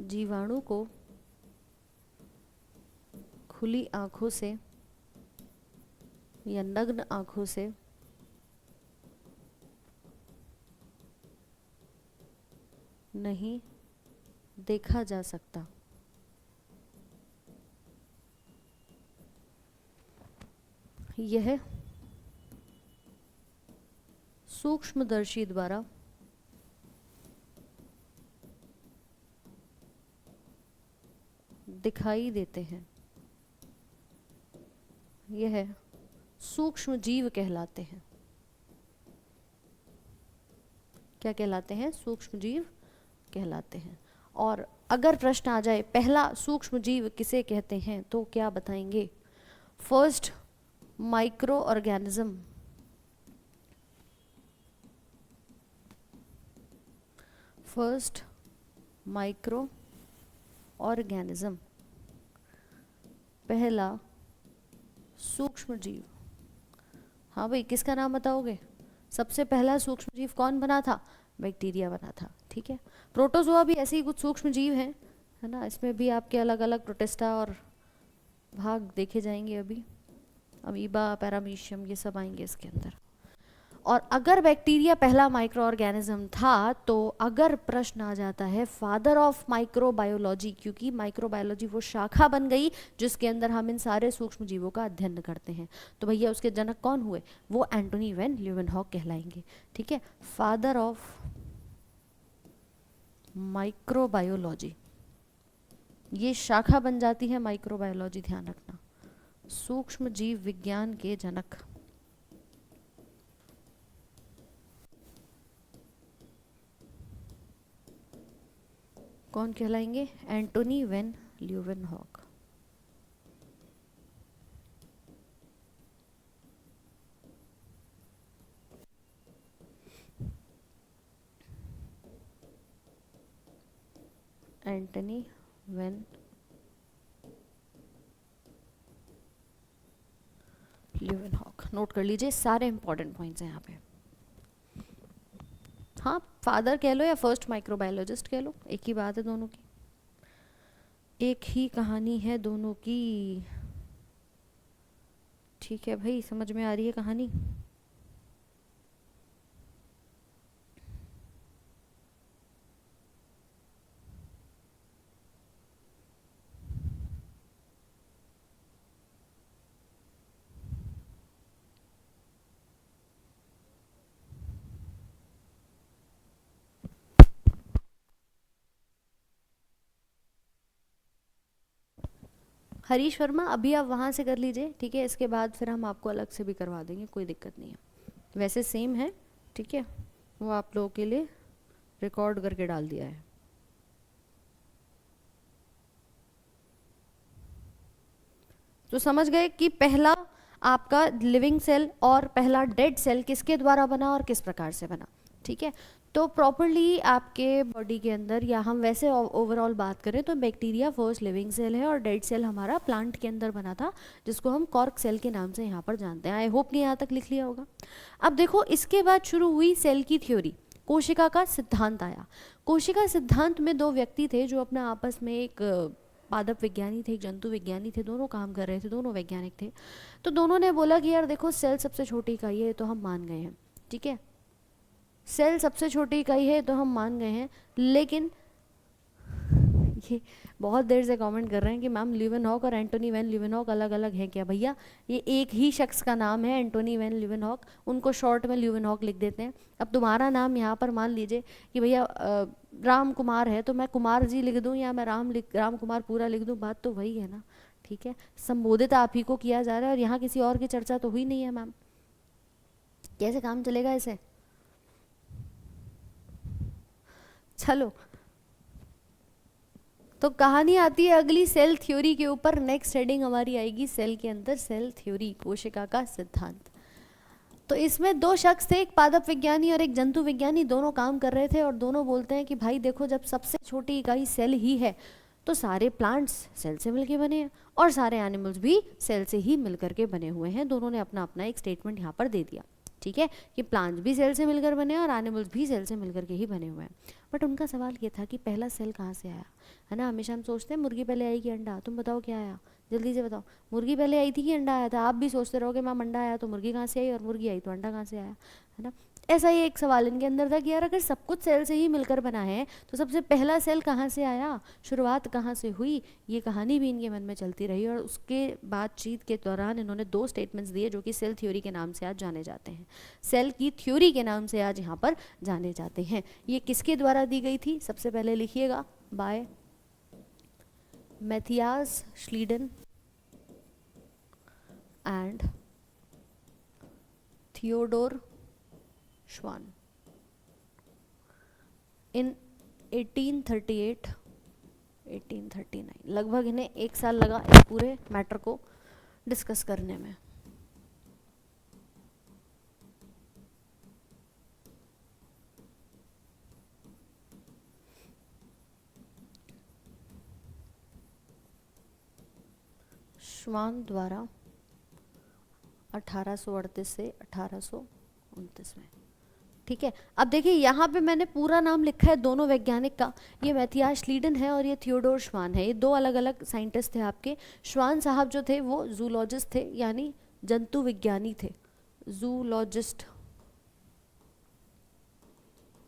[SPEAKER 1] जीवाणु को खुली आंखों से या नग्न आंखों से नहीं देखा जा सकता। यह सूक्ष्मदर्शी द्वारा दिखाई देते हैं। यह सूक्ष्म जीव कहलाते हैं। क्या कहलाते हैं? सूक्ष्म जीव कहलाते हैं। और अगर प्रश्न आ जाए पहला सूक्ष्म जीव किसे कहते हैं तो क्या बताएंगे? First micro organism. First micro organism, पहला सूक्ष्म जीव। हाँ भाई, किसका नाम बताओगे? सबसे पहला सूक्ष्म जीव कौन बना था? बैक्टीरिया बना था। ठीक है, प्रोटोजोआ भी ऐसे ही कुछ सूक्ष्म जीव हैं, है ना। इसमें भी आपके अलग अलग प्रोटिस्टा और भाग देखे जाएंगे अभी। अमीबा, पैरामीशियम, ये सब आएंगे इसके अंदर। और अगर बैक्टीरिया पहला माइक्रो ऑर्गेनिज्म था तो अगर प्रश्न आ जाता है फादर ऑफ माइक्रोबायोलॉजी, क्योंकि माइक्रोबायोलॉजी वो शाखा बन गई जिसके अंदर हम इन सारे सूक्ष्म जीवों का अध्ययन करते हैं, तो भैया उसके जनक कौन हुए? वो एंटोनी वैन ल्यूवेनहॉक कहलाएंगे। ठीक है, फादर ऑफ माइक्रोबायोलॉजी, ये शाखा बन जाती है माइक्रोबायोलॉजी, ध्यान रखना। सूक्ष्म जीव विज्ञान के जनक कौन कहलाएंगे? Antonie van Leeuwenhoek. Antonie van Leeuwenhoek. Note कर लीजिए, सारे इंपॉर्टेंट पॉइंट्स हैं यहाँ पे। हाँ, फादर कह लो या फर्स्ट माइक्रोबायोलॉजिस्ट कह लो, एक ही बात है दोनों की, एक ही कहानी है दोनों की। ठीक है भाई, समझ में आ रही है कहानी? हरीश वर्मा, अभी आप वहाँ से कर लीजिए, ठीक है। इसके बाद फिर हम आपको अलग से भी करवा देंगे, कोई दिक्कत नहीं है। वैसे सेम है, ठीक है, वो आप लोगों के लिए रिकॉर्ड करके डाल दिया है। तो समझ गए कि पहला आपका लिविंग सेल और पहला डेड सेल किसके द्वारा बना और किस प्रकार से बना। ठीक है, तो प्रॉपरली आपके बॉडी के अंदर, या हम वैसे ओवरऑल बात करें तो बैक्टीरिया फर्स्ट लिविंग सेल है और डेड सेल हमारा प्लांट के अंदर बना था, जिसको हम कॉर्क सेल के नाम से यहाँ पर जानते हैं। आई होप कि यहाँ तक लिख लिया होगा। अब देखो, इसके बाद शुरू हुई सेल की थ्योरी, कोशिका का सिद्धांत आया। कोशिका सिद्धांत में दो व्यक्ति थे जो अपना आपस में, एक पादप विज्ञानी थे, एक जंतु विज्ञानी थे, दोनों काम कर रहे थे, दोनों वैज्ञानिक थे। तो दोनों ने बोला कि यार देखो, सेल सबसे छोटी इकाई है तो हम मान गए हैं, ठीक है, सेल सबसे छोटी इकाई है तो हम मान गए हैं, लेकिन ये बहुत देर से कमेंट कर रहे हैं कि मैम ल्यूवेनहॉक और एंटोनी वैन ल्यूवेनहॉक अलग अलग हैं क्या? भैया ये एक ही शख्स का नाम है, एंटोनी वैन ल्यूवेनहॉक, उनको शॉर्ट में ल्यूवेनहॉक लिख देते हैं। अब तुम्हारा नाम यहाँ पर मान लीजिए कि भैया राम कुमार है, तो मैं कुमार जी लिख दूँ या मैं राम कुमार पूरा लिख दूँ, बात तो वही है ना। ठीक है, संबोधित आप ही को किया जा रहा है और यहाँ किसी और की चर्चा तो हुई नहीं है मैम, कैसे काम चलेगा ऐसे? चलो तो कहानी आती है अगली सेल थ्योरी के ऊपर। नेक्स्ट हेडिंग हमारी आएगी सेल के अंदर सेल थ्योरी, कोशिका का सिद्धांत। तो इसमें दो शख्स थे, एक पादप विज्ञानी और एक जंतु विज्ञानी, दोनों काम कर रहे थे और दोनों बोलते हैं कि भाई देखो, जब सबसे छोटी इकाई सेल ही है तो सारे प्लांट्स सेल से मिलके बने हैं और सारे एनिमल्स भी सेल से ही मिलकर के बने हुए हैं। दोनों ने अपना अपना एक स्टेटमेंट यहाँ पर दे दिया, ठीक है, कि प्लांट्स भी सेल से मिलकर बने हैं और एनिमल्स भी सेल से मिलकर के ही बने हुए हैं। बट उनका सवाल ये था कि पहला सेल कहाँ से आया, है ना। हमेशा हम सोचते हैं मुर्गी पहले आई कि अंडा, तुम बताओ क्या आया, जल्दी से बताओ, मुर्गी पहले आई थी कि अंडा आया था। आप भी सोचते रहोगे मैम अंडा आया तो मुर्गी कहाँ से आई, और मुर्गी आई तो अंडा कहाँ से आया, है ना। ऐसा ही एक सवाल इनके अंदर था कि यार अगर सब कुछ सेल से ही मिलकर बना है तो सबसे पहला सेल कहाँ से आया, शुरुआत कहाँ से हुई। ये कहानी भी इनके मन में चलती रही और उसके बातचीत के दौरान इन्होंने दो स्टेटमेंट्स दिए जो कि सेल थ्योरी के नाम से आज जाने जाते हैं, सेल की थ्योरी के नाम से आज यहाँ पर जाने जाते हैं। ये किसके द्वारा दी गई थी, सबसे पहले लिखिएगा, by Matthias Schleiden and Theodor Schwann in 1838 1839। लगभग इन्हें एक साल लगा इस पूरे मैटर को डिस्कस करने में। श्वान द्वारा 1838 से 1829 में, ठीक है। अब देखिए यहाँ पे मैंने पूरा नाम लिखा है दोनों वैज्ञानिक का, ये मैथियास श्लीडन है और ये थियोडोर श्वान है। ये दो अलग अलग साइंटिस्ट थे आपके। श्वान साहब जो थे वो जूलॉजिस्ट थे, यानी जंतु विज्ञानी थे, जूलॉजिस्ट,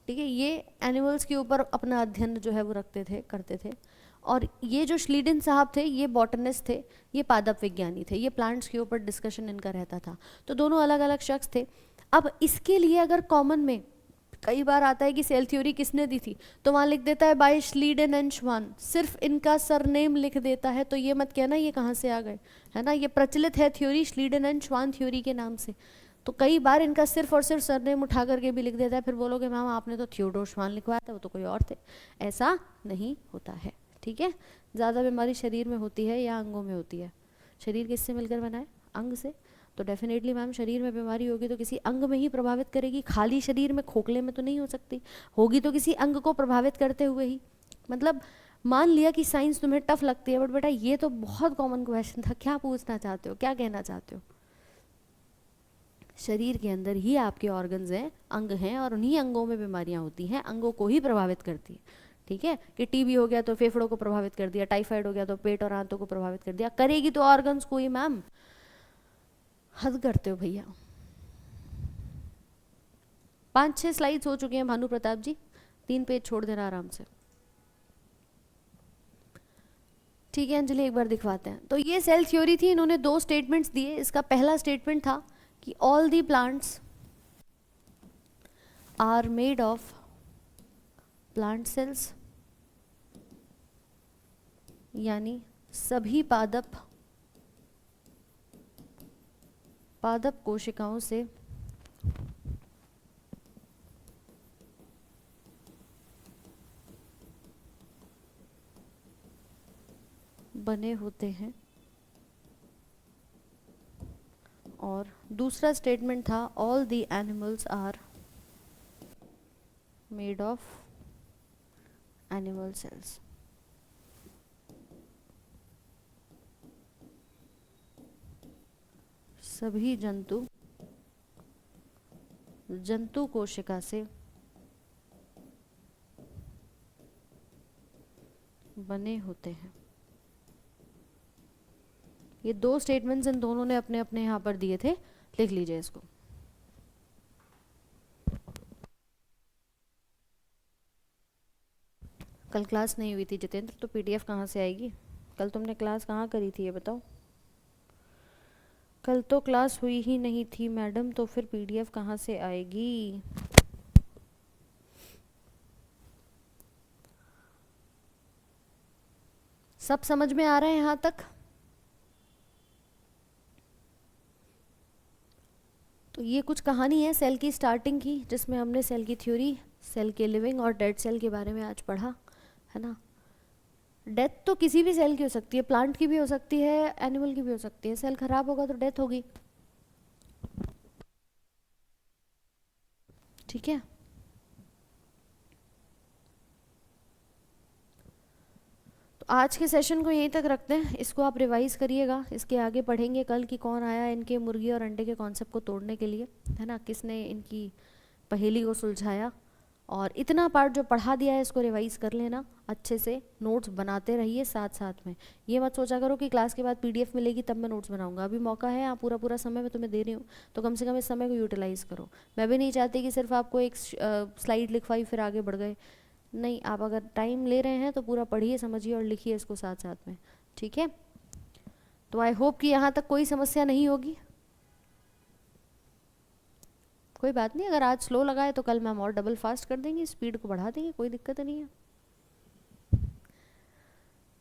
[SPEAKER 1] ठीक है। ये एनिमल्स के ऊपर अपना अध्ययन जो है वो रखते थे, करते थे। और ये जो श्लीडन साहब थे ये बॉटनिस्ट थे, ये पादप विज्ञानी थे, ये प्लांट्स के ऊपर डिस्कशन इनका रहता था। तो दोनों अलग अलग शख्स थे। अब इसके लिए अगर कॉमन में कई बार आता है कि सेल थ्योरी किसने दी थी, तो वहाँ लिख देता है बाय श्लीडन एंड श्वान, सिर्फ इनका सरनेम लिख देता है। तो ये मत कहना ये कहाँ से आ गए, है ना। ये प्रचलित है थ्योरी श्लीडन एंड श्वान थ्योरी के नाम से। तो कई बार इनका सिर्फ और सिर्फ सरनेम उठा करके भी लिख देता है, फिर बोलोगे मैम आपने तो थियोडोर श्वान लिखवाया था, वो तो कोई और थे। ऐसा नहीं होता है, ठीक है। ज़्यादा बीमारी शरीर में होती है या अंगों में होती है? शरीर किससे मिलकर बना है? अंग से। तो डेफिनेटली मैम शरीर में बीमारी होगी तो किसी अंग में ही प्रभावित करेगी, खाली शरीर में खोखले में तो नहीं हो सकती, होगी तो किसी अंग को प्रभावित करते हुए ही। मतलब मान लिया कि साइंस तुम्हें टफ लगती है, बट बेटा ये तो बहुत कॉमन क्वेश्चन था, क्या पूछना चाहते हो, क्या कहना चाहते हो? शरीर के अंदर ही आपके ऑर्गन्स हैं, अंग हैं, और उन्हीं अंगों में बीमारियां होती हैं, अंगों को ही प्रभावित करती है, ठीक है। कि टीबी हो गया तो फेफड़ों को प्रभावित कर दिया, टाइफाइड हो गया तो पेट और आंतों को प्रभावित कर दिया, करेगी तो ऑर्गन्स को ही। मैम हद करते हो भैया। 5-6 स्लाइड्स हो चुके हैं भानु प्रताप जी, 3 पेज छोड़ देना आराम से, ठीक है। अंजलि एक बार दिखवाते हैं। तो ये सेल थ्योरी थी, इन्होंने 2 स्टेटमेंट्स दिए। इसका पहला स्टेटमेंट था कि all the plants are made of plant cells, यानी सभी पादप कोशिकाओं से बने होते हैं। और दूसरा स्टेटमेंट था all the animals are made of animal cells, सभी जंतु कोशिका से बने होते हैं। ये 2 स्टेटमेंट्स इन दोनों ने अपने अपने यहाँ पर दिए थे, लिख लीजिए इसको। कल क्लास नहीं हुई थी जितेंद्र, तो पीडीएफ कहाँ से आएगी? कल तुमने क्लास कहाँ करी थी ये बताओ? कल तो क्लास हुई ही नहीं थी मैडम, तो फिर पीडीएफ कहाँ से आएगी? सब समझ में आ रहा है यहाँ तक? तो ये कुछ कहानी है सेल की स्टार्टिंग की, जिसमें हमने सेल की थ्योरी, सेल के लिविंग और डेड सेल के बारे में आज पढ़ा, है ना। डेथ तो किसी भी सेल की हो सकती है, प्लांट की भी हो सकती है, एनिमल की भी हो सकती है। सेल खराब होगा तो डेथ होगी, ठीक है। तो आज के सेशन को यहीं तक रखते हैं, इसको आप रिवाइज करिएगा, इसके आगे पढ़ेंगे कल कि कौन आया इनके मुर्गी और अंडे के कॉन्सेप्ट को तोड़ने के लिए, है ना, किसने इनकी पहेली को सुलझाया। और इतना पार्ट जो पढ़ा दिया है इसको रिवाइज कर लेना अच्छे से, नोट्स बनाते रहिए साथ साथ में। ये मत सोचा करो कि क्लास के बाद पीडीएफ मिलेगी तब मैं नोट्स बनाऊंगा, अभी मौका है, यहाँ पूरा पूरा समय मैं तुम्हें दे रही हूँ, तो कम से कम इस समय को यूटिलाइज़ करो। मैं भी नहीं चाहती कि सिर्फ आपको एक स्लाइड लिखवाई फिर आगे बढ़ गए, नहीं, आप अगर टाइम ले रहे हैं तो पूरा पढ़िए, समझिए और लिखिए इसको साथ साथ में, ठीक है। तो आई होप कि यहाँ तक कोई समस्या नहीं होगी। कोई बात नहीं, अगर आज स्लो लगा है तो कल मैम और डबल फास्ट कर देंगे, स्पीड को बढ़ा देंगे, कोई दिक्कत नहीं है।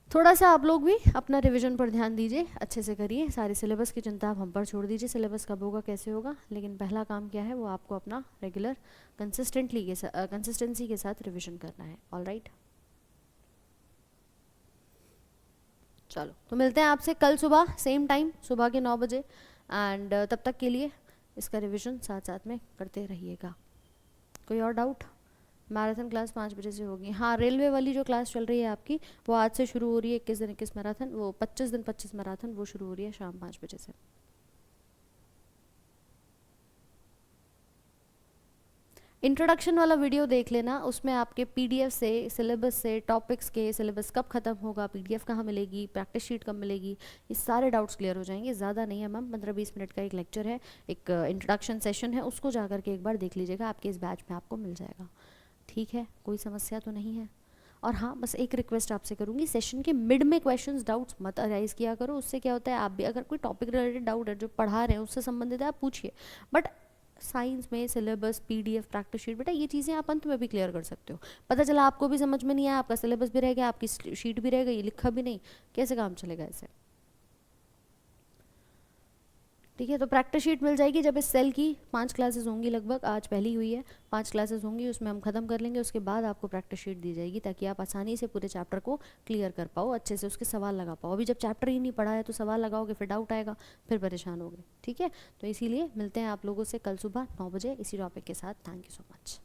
[SPEAKER 1] थोड़ा सा आप लोग भी अपना रिवीजन पर ध्यान दीजिए, अच्छे से करिए, सारे सिलेबस की चिंता आप हम पर छोड़ दीजिए, सिलेबस कब होगा कैसे होगा, लेकिन पहला काम क्या है वो आपको अपना रेगुलर कंसिस्टेंसी के साथ रिवीजन करना है। ऑल राइट, चलो तो मिलते हैं आपसे कल सुबह सेम टाइम, सुबह के 9 बजे, एंड तब तक के लिए इसका रिवीजन साथ साथ में करते रहिएगा। कोई और डाउट? मैराथन क्लास 5 बजे से होगी, हाँ। रेलवे वाली जो क्लास चल रही है आपकी वो आज से शुरू हो रही है, 21 दिन 21 मैराथन, वो 25 दिन 25 मैराथन, वो शुरू हो रही है शाम 5 बजे से। इंट्रोडक्शन वाला वीडियो देख लेना, उसमें आपके पीडीएफ से, सिलेबस से, टॉपिक्स के, सिलेबस कब खत्म होगा, पीडीएफ कहाँ मिलेगी, प्रैक्टिस शीट कब मिलेगी, ये सारे डाउट्स क्लियर हो जाएंगे। ज़्यादा नहीं है मैम, 15-20 मिनट का एक लेक्चर है, एक इंट्रोडक्शन सेशन है, उसको जा करके एक बार देख लीजिएगा, आपके इस बैच में आपको मिल जाएगा, ठीक है। कोई समस्या तो नहीं है। और हाँ, बस एक रिक्वेस्ट आपसे करूँगी, सेशन के मिड में क्वेश्चंस डाउट्स मत अराइज किया करो, उससे क्या होता है, आप भी अगर कोई टॉपिक रिलेटेड डाउट है जो पढ़ा रहे हैं उससे संबंधित है आप पूछिए, बट साइंस में सिलेबस, पीडीएफ, प्रैक्टिस शीट, बेटा ये चीज़ें आप अंत में भी क्लियर कर सकते हो। पता चला आपको भी समझ में नहीं आया, आपका सिलेबस भी रह गया, आपकी शीट भी रह गई, लिखा भी नहीं, कैसे काम चलेगा ऐसे, ठीक है। तो प्रैक्टिस शीट मिल जाएगी जब इस सेल की 5 क्लासेस होंगी, लगभग आज पहली हुई है, 5 क्लासेस होंगी, उसमें हम खत्म कर लेंगे, उसके बाद आपको प्रैक्टिस शीट दी जाएगी ताकि आप आसानी से पूरे चैप्टर को क्लियर कर पाओ, अच्छे से उसके सवाल लगा पाओ। अभी जब चैप्टर ही नहीं पढ़ा है तो सवाल लगाओगे फिर डाउट आएगा, फिर परेशान होगे, ठीक है। तो इसीलिए मिलते हैं आप लोगों से कल सुबह 9 बजे इसी टॉपिक के साथ। Thank you so much.